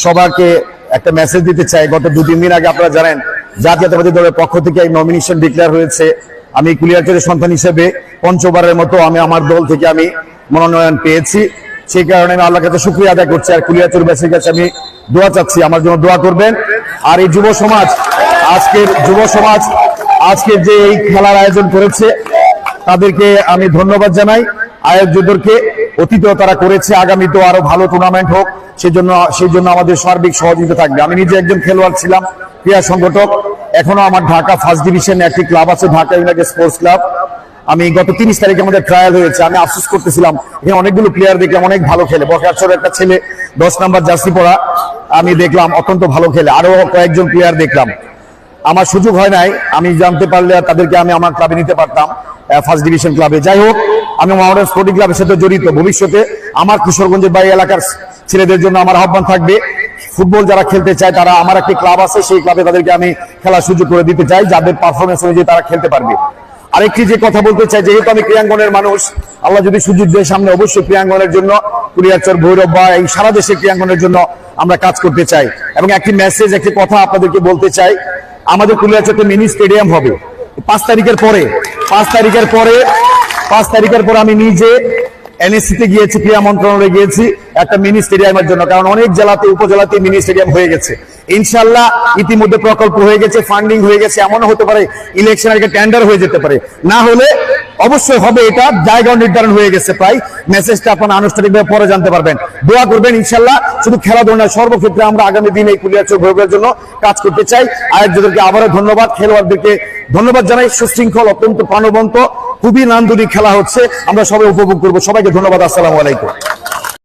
সবাইকে একটা মেসেজ দিতে চাই। গত 2-3 দিন আগে আপনারা জানেন জাতীয়তাবাদী দলের পক্ষ থেকে এই নমিনেশন ডিক্লেয়ার হয়েছে। আমি কুলিয়ারচরের সন্তান হিসেবে পঞ্চমবারের মতো আমি আমার দল থেকে আমি মনোনয়ন পেয়েছি। সেই কারণে আমি আল্লাহর কাছে শুকরিয়া আদায় করছি, আর কুলিয়ারচরবাসীর কাছে আমি দোয়া চাচ্ছি, আমার জন্য দোয়া করবেন। আর এই যুব সমাজ আজকের যে এই খেলার আয়োজন করেছে তাদেরকে আমি ধন্যবাদ জানাই। আয়োজকদেরকে অতীতেও তারা করেছে, আগামীতেও আরো ভালো টুর্নামেন্ট হোক সেই জন্য আমাদের সার্বিক সহযোগিতা থাকবে। আমি নিজে একজন খেলোয়াড় ছিলাম, ক্রীড়া সংগঠক। এখনো আমার ঢাকা ফার্স্ট ডিভিশনে একটি ক্লাব আছে, ঢাকা ইউনাইটেড স্পোর্টস ক্লাব। আমি গত 30 তারিখে আমাদের ট্রায়াল হয়েছে। আমি আফসোস করতেছিলাম, এখানে অনেকগুলো প্লেয়ার দেখলাম অনেক ভালো খেলে। বরখারচরের একটা ছেলে 10 নাম্বার জার্সি পরা আমি দেখলাম অত্যন্ত ভালো খেলে। আরো কয়েকজন প্লেয়ার দেখলাম, আমার সুযোগ হয় নাই। আমি জানতে পারলে তাদেরকে আমি আমার ক্লাবে নিতে পারতাম, ফার্স্ট ডিভিশন ক্লাবে। যাই হোক, আমি মহারাজ স্পোর্টিং ক্লাবের সাথে জড়িত। ভবিষ্যতে আমার কিশোরগঞ্জের বাড়ি এলাকার ছেলেদের জন্য আমার আহ্বান থাকবে, ফুটবল যারা খেলতে চায় তারা, আমার একটি ক্লাব আছে, সেই ক্লাবে তাদেরকে আমি খেলার সুযোগ করে দিতে চাই, যাদের পারফরমেন্স অনুযায়ী তারা খেলতে পারবে। আরেকটি যে কথা বলতে চাই, যেহেতু আমি ক্রীড়াঙ্গনের মানুষ, আল্লাহ যদি সুযোগ দেয় সামনে, অবশ্যই ক্রীড়াঙ্গনের জন্য কুলিয়ারচর, ভৈরব বা এই সারা দেশে ক্রীড়াঙ্গনের জন্য আমরা কাজ করতে চাই। এবং একটি মেসেজ, একটি কথা আপনাদেরকে বলতে চাই, আমাদের কুলিয়ারচরে মিনি স্টেডিয়াম হবে 5 তারিখের পরে। আমি নিজে এনএসসিতে গিয়েছি, ক্রীড়া মন্ত্রণালয়ে গিয়েছি একটা মিনি স্টেডিয়ামের জন্য, কারণ অনেক জেলাতে উপজেলাতে মিনি স্টেডিয়াম হয়ে গেছে। ইনশাআল্লাহ ইতিমধ্যে প্রকল্প হয়ে গেছে, ফান্ডিং হয়ে গেছে। এমনও হতে পারে ইলেকশনের আগে টেন্ডার হয়ে যেতে পারে, না হলে অবশ্যই হবে। এটা জায়গা নির্ধারণ হয়ে গেছে প্রায়। মেসেজটা আপনারা আনুষ্ঠানিকভাবে পরে জানতে পারবেন। দোয়া করবেন ইনশাআল্লাহ। শুধু খেলাধুলা নয়, সর্বক্ষেত্রে আমরা আগামী দিনে এই কুলিয়ারচর ভৈরবের জন্য কাজ করতে চাই। আয়োজকদেরকে আবারও ধন্যবাদ, খেলোয়াড়দেরকে ধন্যবাদ জানাই। সুশৃঙ্খল, অত্যন্ত প্রাণবন্ত, খুবই নান্দনিক খেলা হচ্ছে, আমরা সবাই উপভোগ করবো। সবাইকে ধন্যবাদ। আসসালামু আলাইকুম।